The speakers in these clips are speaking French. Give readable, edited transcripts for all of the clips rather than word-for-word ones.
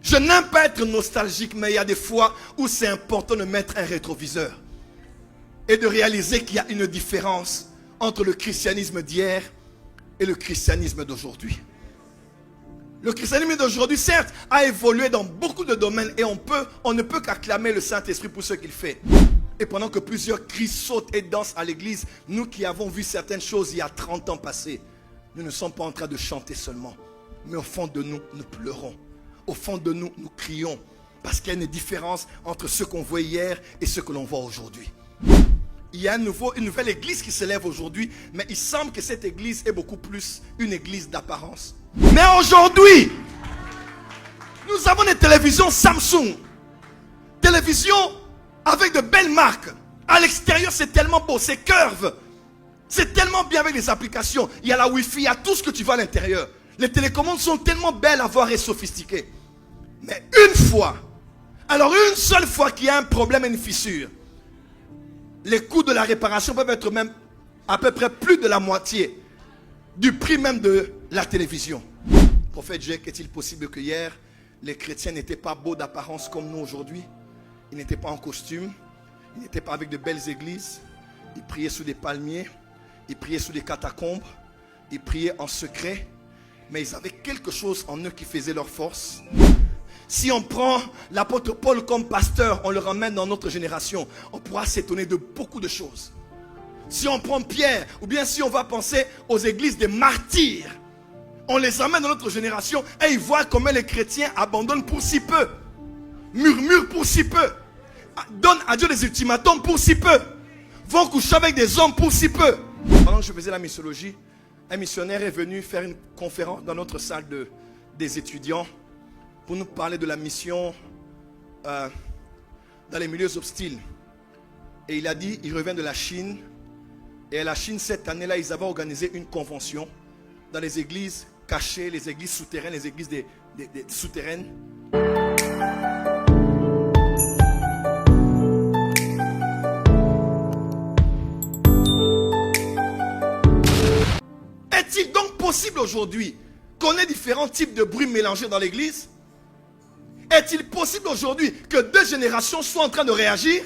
Je n'aime pas être nostalgique, mais il y a des fois où c'est important de mettre un rétroviseur et de réaliser qu'il y a une différence entre le christianisme d'hier et le christianisme d'aujourd'hui. Le christianisme d'aujourd'hui, certes, a évolué dans beaucoup de domaines et on ne peut qu'acclamer le Saint-Esprit pour ce qu'il fait. Et pendant que plusieurs cris sautent et dansent à l'église, nous qui avons vu certaines choses il y a 30 ans passés, nous ne sommes pas en train de chanter seulement, mais au fond de nous, nous pleurons. Au fond de nous, nous crions. Parce qu'il y a une différence entre ce qu'on voit hier et ce que l'on voit aujourd'hui. Il y a une nouvelle église qui s'élève aujourd'hui, mais il semble que cette église est beaucoup plus une église d'apparence. Mais aujourd'hui, nous avons des télévisions Samsung. Télévisions avec de belles marques. À l'extérieur, c'est tellement beau, c'est curve. C'est tellement bien avec les applications. Il y a la Wi-Fi, il y a tout ce que tu vois à l'intérieur. Les télécommandes sont tellement belles à voir et sophistiquées. Mais une fois, alors une seule fois qu'il y a un problème et une fissure, les coûts de la réparation peuvent être même à peu près plus de la moitié du prix même de la télévision. Prophète Jacques, est-il possible que hier, les chrétiens n'étaient pas beaux d'apparence comme nous aujourd'hui? Ils n'étaient pas en costume, ils n'étaient pas avec de belles églises, ils priaient sous des palmiers, ils priaient sous des catacombes, ils priaient en secret, mais ils avaient quelque chose en eux qui faisait leur force. Si on prend l'apôtre Paul comme pasteur, on le ramène dans notre génération, on pourra s'étonner de beaucoup de choses. Si on prend Pierre, ou bien si on va penser aux églises des martyrs, on les amène dans notre génération et ils voient comment les chrétiens abandonnent pour si peu, murmurent pour si peu, donnent à Dieu des ultimatums pour si peu, vont coucher avec des hommes pour si peu. Pendant que je faisais la missiologie, un missionnaire est venu faire une conférence dans notre salle des étudiants pour nous parler de la mission dans les milieux hostiles. Et il a dit, il revient de la Chine. Et à la Chine, cette année-là, ils avaient organisé une convention dans les églises cachées, les églises souterraines, les églises des souterraines. Est-il donc possible aujourd'hui qu'on ait différents types de bruits mélangés dans l'église? Est-il possible aujourd'hui que deux générations soient en train de réagir?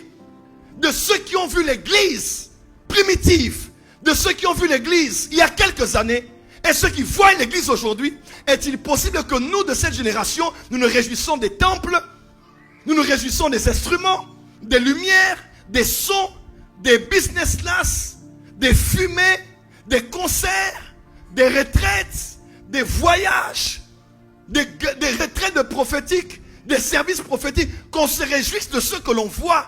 De ceux qui ont vu l'église primitive, de ceux qui ont vu l'église il y a quelques années, et ceux qui voient l'église aujourd'hui, est-il possible que nous, de cette génération, nous nous réjouissons des temples, nous nous réjouissons des instruments, des lumières, des sons, des business class, des fumées, des concerts, des retraites, des voyages, des retraites prophétiques, des services prophétiques, qu'on se réjouisse de ce que l'on voit.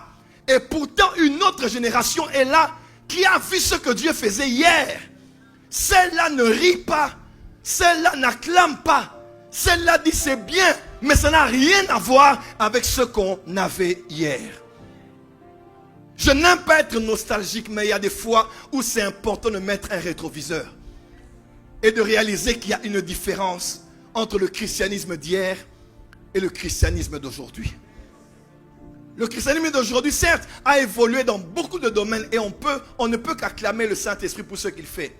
Et pourtant, une autre génération est là, qui a vu ce que Dieu faisait hier. Celle-là ne rit pas, celle-là n'acclame pas, celle-là dit c'est bien, mais ça n'a rien à voir avec ce qu'on avait hier. Je n'aime pas être nostalgique, mais il y a des fois où c'est important de mettre un rétroviseur et de réaliser qu'il y a une différence entre le christianisme d'hier et le christianisme d'aujourd'hui. Le christianisme d'aujourd'hui, certes, a évolué dans beaucoup de domaines et on ne peut qu'acclamer le Saint-Esprit pour ce qu'il fait.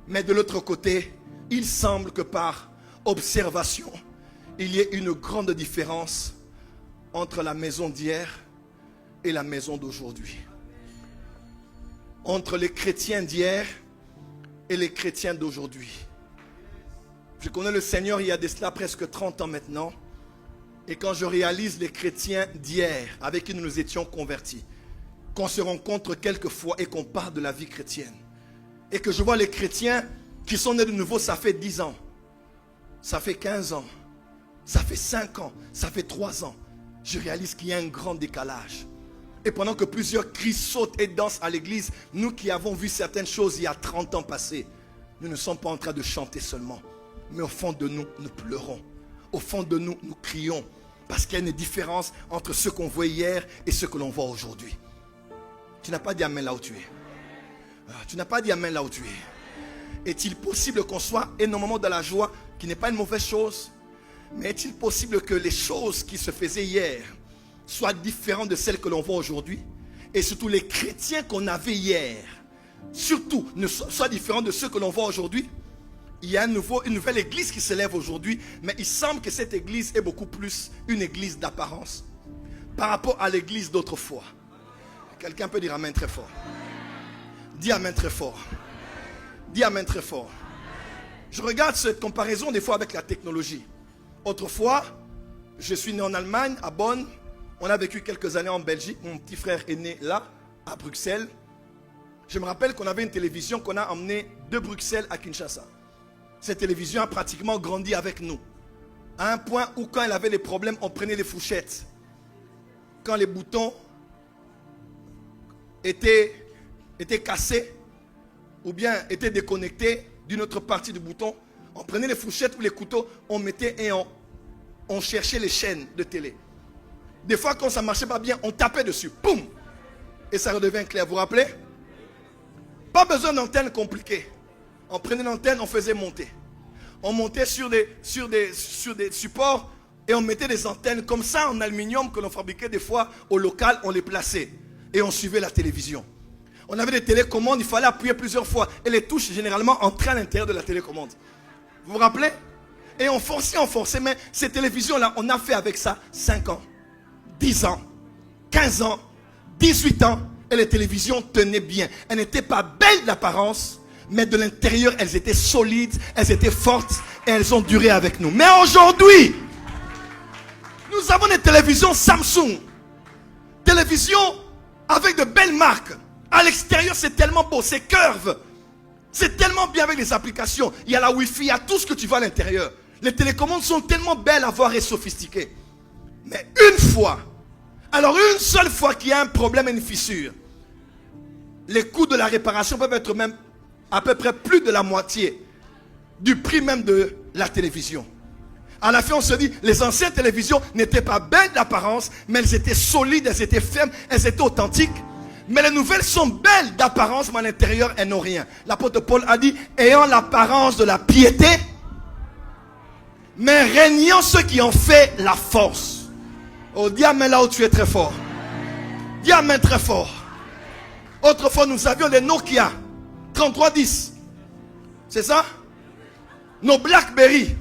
Mais de l'autre côté, il semble que par observation, il y ait une grande différence entre la maison d'hier et la maison d'aujourd'hui. Entre les chrétiens d'hier et les chrétiens d'aujourd'hui. Je connais le Seigneur il y a de cela presque 30 ans maintenant. Et quand je réalise les chrétiens d'hier avec qui nous nous étions convertis, qu'on se rencontre quelquefois et qu'on parle de la vie chrétienne, et que je vois les chrétiens qui sont nés de nouveau, ça fait 10 ans, ça fait 15 ans, ça fait 5 ans, ça fait 3 ans, je réalise qu'il y a un grand décalage. Et pendant que plusieurs cris sautent et dansent à l'église, nous qui avons vu certaines choses il y a 30 ans passés, nous ne sommes pas en train de chanter seulement, mais au fond de nous, nous pleurons. Au fond de nous, nous crions. Parce qu'il y a une différence entre ce qu'on voit hier et ce que l'on voit aujourd'hui. Tu n'as pas dit amen là où tu es. Tu n'as pas dit amen là où tu es. Est-il possible qu'on soit énormément dans la joie, qui n'est pas une mauvaise chose? Mais est-il possible que les choses qui se faisaient hier soient différentes de celles que l'on voit aujourd'hui? Et surtout les chrétiens qu'on avait hier, surtout, ne soient différents de ceux que l'on voit aujourd'hui? il y a une nouvelle église qui s'élève aujourd'hui, mais il semble que cette église est beaucoup plus une église d'apparence par rapport à l'église d'autrefois. Quelqu'un peut dire amen très fort. Dis amen très fort. Dis amen très fort. Je regarde cette comparaison des fois avec la technologie. Autrefois, je suis né en Allemagne, à Bonn. On a vécu quelques années en Belgique. Mon petit frère est né là, à Bruxelles. Je me rappelle qu'on avait une télévision qu'on a emmenée de Bruxelles à Kinshasa. Cette télévision a pratiquement grandi avec nous. À un point où quand elle avait des problèmes, on prenait les fourchettes. Quand les boutons étaient cassés ou bien étaient déconnectés d'une autre partie du bouton, on prenait les fourchettes ou les couteaux, on mettait et on cherchait les chaînes de télé. Des fois, quand ça ne marchait pas bien, on tapait dessus. Boum! Et ça redevient clair. Vous vous rappelez? Pas besoin d'antenne compliquée. On prenait l'antenne, on faisait monter. On montait sur des supports et on mettait des antennes comme ça en aluminium que l'on fabriquait des fois au local, on les plaçait. Et on suivait la télévision. On avait des télécommandes, il fallait appuyer plusieurs fois. Et les touches, généralement, entraient à l'intérieur de la télécommande. Vous vous rappelez? Et on forçait. Mais ces télévisions-là, on a fait avec ça 5 ans, 10 ans, 15 ans, 18 ans. Et les télévisions tenaient bien. Elles n'étaient pas belles d'apparence, mais de l'intérieur, elles étaient solides, elles étaient fortes et elles ont duré avec nous. Mais aujourd'hui, nous avons des télévisions Samsung. Télévisions avec de belles marques. À l'extérieur, c'est tellement beau, c'est curve. C'est tellement bien avec les applications. Il y a la Wi-Fi, il y a tout ce que tu vois à l'intérieur. Les télécommandes sont tellement belles à voir et sophistiquées. Mais une seule fois qu'il y a un problème et une fissure, les coûts de la réparation peuvent être même à peu près plus de la moitié du prix même de la télévision. À la fin, on se dit, les anciennes télévisions n'étaient pas belles d'apparence, mais elles étaient solides, elles étaient fermes, elles étaient authentiques. Mais les nouvelles sont belles d'apparence, mais à l'intérieur, elles n'ont rien. L'apôtre Paul a dit, ayant l'apparence de la piété, mais régnant ceux qui ont fait la force. Oh, dis amen là où tu es très fort. Dis amen très fort. Autrefois, nous avions des Nokia 3310. C'est ça? Nos Blackberry.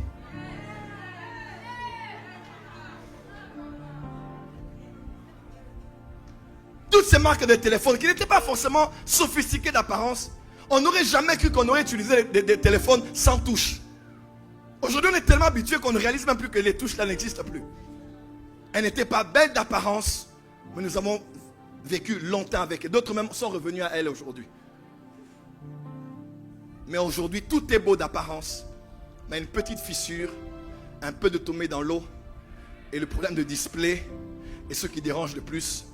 Toutes ces marques de téléphone qui n'étaient pas forcément sophistiquées d'apparence, on n'aurait jamais cru qu'on aurait utilisé des téléphones sans touche. Aujourd'hui, on est tellement habitué qu'on ne réalise même plus que les touches là n'existent plus. Elles n'étaient pas belles d'apparence, mais nous avons vécu longtemps avec elles. D'autres même sont revenus à elles aujourd'hui. Mais aujourd'hui, tout est beau d'apparence, mais une petite fissure, un peu de tombée dans l'eau, et le problème de display, et ce qui dérange le plus.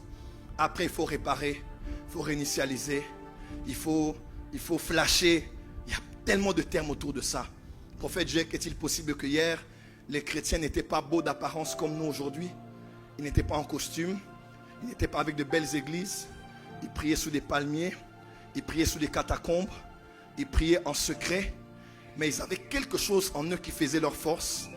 Après, il faut réparer, il faut réinitialiser, il faut flasher. Il y a tellement de termes autour de ça. Prophète Jacques, est-il possible que hier, les chrétiens n'étaient pas beaux d'apparence comme nous aujourd'hui? Ils n'étaient pas en costume, ils n'étaient pas avec de belles églises. Ils priaient sous des palmiers, ils priaient sous des catacombes, ils priaient en secret. Mais ils avaient quelque chose en eux qui faisait leur force.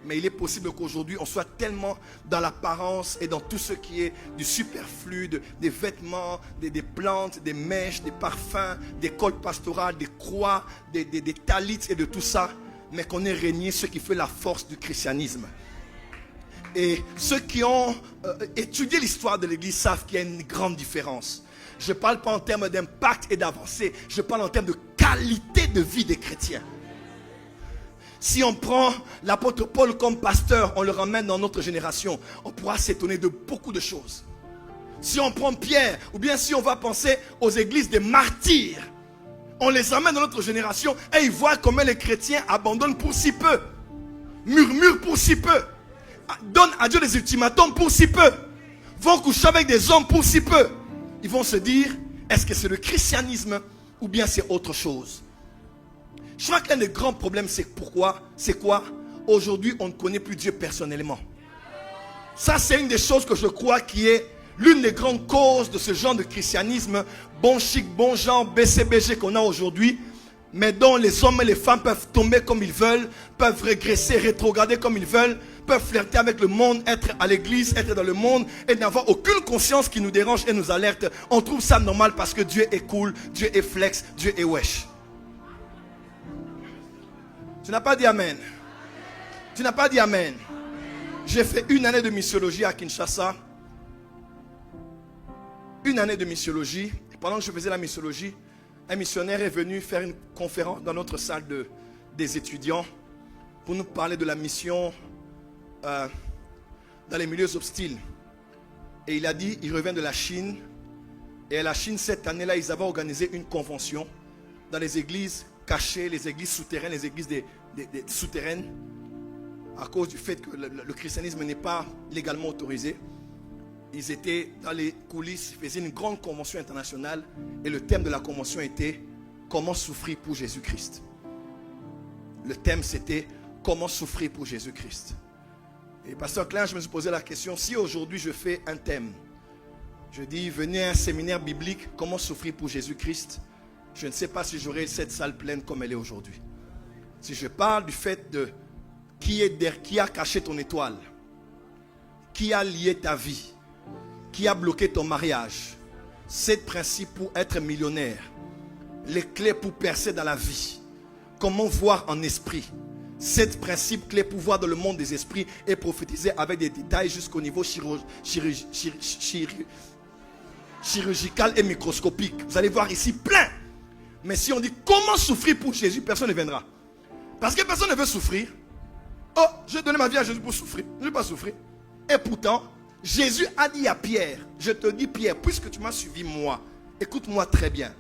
Mais il est possible qu'aujourd'hui, on soit tellement dans l'apparence et dans tout ce qui est du superflu, des vêtements, des plantes, des mèches, des parfums, des cols pastorales, des croix, des talits et de tout ça. Mais qu'on ait régné ce qui fait la force du christianisme. Et ceux qui ont étudié l'histoire de l'Église savent qu'il y a une grande différence. Je ne parle pas en termes d'impact et d'avancée. Je parle en termes de qualité de vie des chrétiens. Si on prend l'apôtre Paul comme pasteur, on le ramène dans notre génération, on pourra s'étonner de beaucoup de choses. Si on prend Pierre, ou bien si on va penser aux églises des martyrs, on les amène dans notre génération et ils voient comment les chrétiens abandonnent pour si peu, murmurent pour si peu, donnent à Dieu des ultimatums pour si peu, vont coucher avec des hommes pour si peu. Ils vont se dire, est-ce que c'est le christianisme ou bien c'est autre chose? Je crois que l'un des grands problèmes, c'est quoi? Aujourd'hui, on ne connaît plus Dieu personnellement. Ça, c'est une des choses que je crois qui est l'une des grandes causes de ce genre de christianisme, bon chic, bon genre, BCBG qu'on a aujourd'hui, mais dont les hommes et les femmes peuvent tomber comme ils veulent, peuvent régresser, rétrograder comme ils veulent, peuvent flirter avec le monde, être à l'église, être dans le monde et n'avoir aucune conscience qui nous dérange et nous alerte. On trouve ça normal parce que Dieu est cool, Dieu est flex, Dieu est wesh. Tu n'as pas dit Amen. Tu n'as pas dit Amen. J'ai fait une année de missiologie à Kinshasa. Une année de missiologie. Et pendant que je faisais la missiologie, un missionnaire est venu faire une conférence dans notre salle des étudiants pour nous parler de la mission dans les milieux hostiles. Et il a dit, il revient de la Chine. Et à la Chine, cette année-là, ils avaient organisé une convention dans les églises cachées, les églises souterraines, les églises des souterraines, à cause du fait que le christianisme n'est pas légalement autorisé. Ils étaient dans les coulisses, ils faisaient une grande convention internationale. Et le thème de la convention était « Comment souffrir pour Jésus-Christ ». Le thème, c'était « Comment souffrir pour Jésus-Christ ». Et pasteur Klein, je me suis posé la question, si aujourd'hui je fais un thème, je dis venez à un séminaire biblique, comment souffrir pour Jésus-Christ, je ne sais pas si j'aurai cette salle pleine comme elle est aujourd'hui. Si je parle du fait de qui a caché ton étoile, qui a lié ta vie, qui a bloqué ton mariage, 7 principes pour être millionnaire, les clés pour percer dans la vie, comment voir en esprit, 7 principes clés pour voir dans le monde des esprits et prophétiser avec des détails jusqu'au niveau chirurgical et microscopique. Vous allez voir ici plein. Mais si on dit comment souffrir pour Jésus, personne ne viendra. Parce que personne ne veut souffrir. Oh, je vais donner ma vie à Jésus pour souffrir. Je ne veux pas souffrir. Et pourtant, Jésus a dit à Pierre, je te dis Pierre, puisque tu m'as suivi moi, écoute-moi très bien.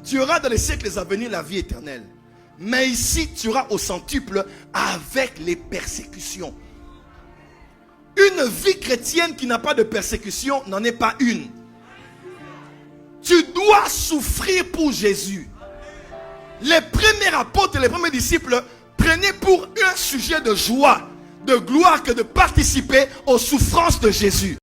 Tu auras dans les siècles à venir la vie éternelle. Mais ici, tu auras au centuple avec les persécutions. Une vie chrétienne qui n'a pas de persécution n'en est pas une. Tu dois souffrir pour Jésus. Les premiers apôtres et les premiers disciples prenaient pour un sujet de joie, de gloire que de participer aux souffrances de Jésus.